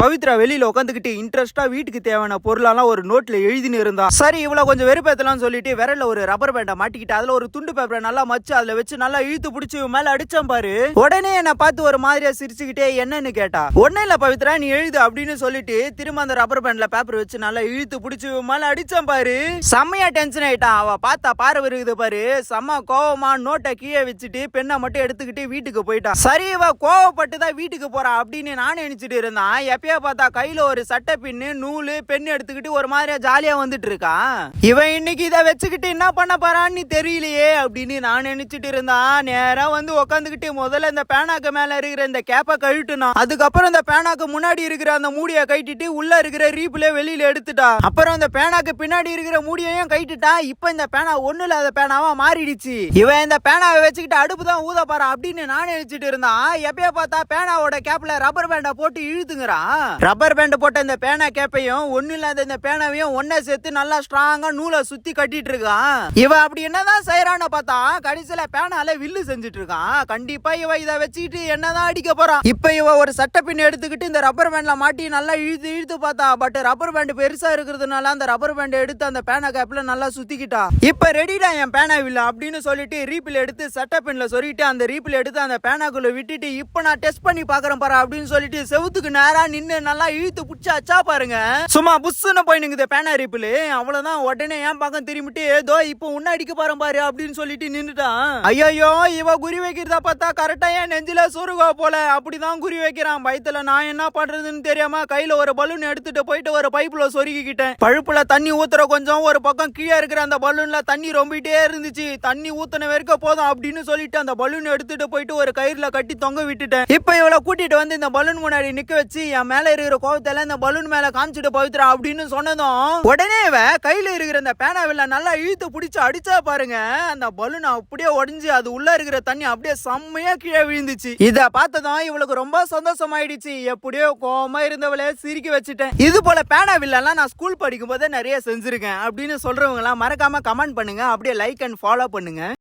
பவித்ரா வெளியில உட்காந்துக்கிட்டு இன்ட்ரெஸ்டா வீட்டுக்கு தேவையான பொருளெல்லாம் ஒரு நோட்ல எழுதினு இருந்தா. சரி இவ்வளவு கொஞ்சம் வெறுப்பேத்தலாம் சொல்லிட்டு விரல்ல ஒரு ரப்பர் பேண்டை மாட்டிக்கிட்டு அதுல ஒரு துண்டு பேப்பரை நல்லா மச்சு அதுல வச்சு நல்லா இழுத்து பிடிச்சி மேல அடிச்சான் பாரு. உடனே என்ன பார்த்து ஒரு மாதிரியா சிரிச்சுக்கிட்டே என்னன்னு கேட்டா. ஒன்னும் இல்ல பவித்ரா நீ எழுது அப்படின்னு சொல்லிட்டு திரும்ப அந்த ரப்பர் பேண்ட்ல பேப்பர் வச்சு நல்லா இழுத்து பிடிச்சி மேல அடிச்சான் பாரு. செம்மையா டென்ஷன் ஆயிட்டான். அவ பார்த்தா பார்வை இருக்குது பாரு. செம்ம கோவமா நோட்டை கீழே வச்சுட்டு பெண்ணை மட்டும் எடுத்துக்கிட்டு வீட்டுக்கு போயிட்டான். சரி இவ கோவப்பட்டுதான் வீட்டுக்கு போறா அப்படின்னு நானே நினைச்சிட்டு இருந்தான். பார்த்தா கையில ஒரு சட்டை பின்னு நூலு பெண்ணு எடுத்துக்கிட்டு ஒரு மாதிரியா ஜாலியா வந்துட்டு இருக்கான். இவன் இன்னைக்கு இதை வச்சுக்கிட்டு என்ன பண்ண போறான்னு தெரியலையே அப்படின்னு நான் நினைச்சிட்டு இருந்தான். நேரா வந்து உக்காந்துக்கிட்டு முதல்ல இந்த பேனாக்கு மேல இருக்கிற இந்த கேப்பை கழட்டுனா. அதுக்கப்புறம் இந்த பேனாக்கு முன்னாடி இருக்கிற அந்த மூடியை கட்டிட்டு உள்ள இருக்கிற ரீப்ல வெளியில எடுத்துட்டா. அப்புறம் இந்த பேனாக்கு பின்னாடி இருக்கிற மூடியையும் கட்டிட்டா. இப்ப இந்த பேனா ஒண்ணு இல்லாத பேனாவா மாறிடுச்சு. இவன் இந்த பேனாவை வச்சுக்கிட்டு அடுப்பு தான் ஊத பாரு அப்படின்னு நான் நினைச்சிட்டு இருந்தான். எப்பயா பார்த்தா பேனாவோட கேப்ல ரப்பர் பேண்டை போட்டு இழுத்துங்கிறான். ரப்பர் பேண்ட் போட்ட இந்த பேனா கேப்பையும் ஒண்ணு இல்லாத இந்த பேனாவையும் ஒன்ன சேர்த்து நல்லா ஸ்ட்ராங்கா நூலை சுத்தி கட்டிட்டு இருக்கான். இவ அப்படி என்னதான் செய்யறான்னு பார்த்தா கடைசியில பேனால வில்லு செஞ்சுட்டு இருக்கான். கண்டிப்பா இவ இதை வச்சுக்கிட்டு என்னதான் அடிக்க போறான். இப்ப இவ ஒரு சட்டை பின் எடுத்துக்கிட்டு இந்த ரப்பர் பேண்ட்ல மாட்டி நல்லா இழுத்து இழுத்து பார்த்தா. பட் ரப்பர் பேண்ட் பெருசா இருக்கிறதுனால அந்த ரப்பர் பேண்ட் எடுத்து அந்த பேனா கேப்ல நல்லா சுத்திக்கிட்டா. இப்ப ரெடிடா என் பேனா வில்ல அப்படின்னு சொல்லிட்டு ரீப்பில் எடுத்து சட்டை பின்ல சொருகிட்டு அந்த ரீப்பில் எடுத்து அந்த பேனாக்குள்ள விட்டுட்டு இப்ப நான் டெஸ்ட் பண்ணி பாக்குறேன் பாரு அப்படின்னு சொல்லிட்டு செவுத்துக்கு நேரா நின்னு நல்லா இழுத்து புடிச்சு அச்சா பாருங்க. சும்மா புஷ்னு போயினுங்குது பேனா ரீப்பில். அவ்வளவுதான் உடனே ஏன் பக்கம் திரும்பிட்டு ஏதோ இப்போ உன்ன அடிக்க போறேன் பாரு அப்படின்னு சொல்லிட்டு நின்னுட்டான். ஐயோ இவ குறி வைக்கிறதா பார்த்தா கரெக்டா என் நெஞ்சில சொருகா போல அப்படிதான் குறி வைக்கிறான். பயத்துல நான் என்ன பண்றதுன்னு தெரியாம கையில ஒரு பலூன் எடுத்துட்டு போயிட்டு ஒரு பைப்புல சொருகிக்கிட்டேன். பழுப்புல தண்ணி ஊத்துற கொஞ்சம் ஒரு பக்கம் கீழே இருக்கிற அந்த பலூன்ல தண்ணி ரொம்பிட்டே இருந்துச்சு. தண்ணி ஊத்துன வரைக்கும் போதும் அப்படின்னு சொல்லிட்டு அந்த பலூன் எடுத்துட்டு போயிட்டு ஒரு கயிறுல கட்டி தொங்க விட்டுட்டேன். இப்ப இவளை கூட்டிட்டு வந்து இந்த பலூன் முன்னாடி நிக்க வச்சு என் மேல இருக்கிற கோவத்துல இந்த பலூன் மேல காமிச்சிட்டு பவித்ரா அப்படின்னு சொன்னதும் உடனே கையில இருக்கிற இந்த பேனாவில நல்லா இழுத்து பிடிச்சு அடிச்சா பாருங்க. அந்த பலூன் அப்படியே உடைஞ்சு அது உள்ள இருக்கிற தண்ணி அப்படியே செம்மையா கீழே விழுந்துச்சு. இத பார்த்ததும் இவளுக்கு ரொம்ப சந்தோஷமாயிடுச்சு. எப்படியோ கோவமா இருந்தவளே சிரிக்க வச்சுட்டேன். இது போல பேனாவில்லாம் நான் ஸ்கூல் படிக்கும் போதே நிறைய செஞ்சிருக்கேன் அப்படின்னு சொல்றவங்க எல்லாம் மறக்காம கமெண்ட் பண்ணுங்க. அப்படியே லைக் அண்ட் ஃபாலோ பண்ணுங்க.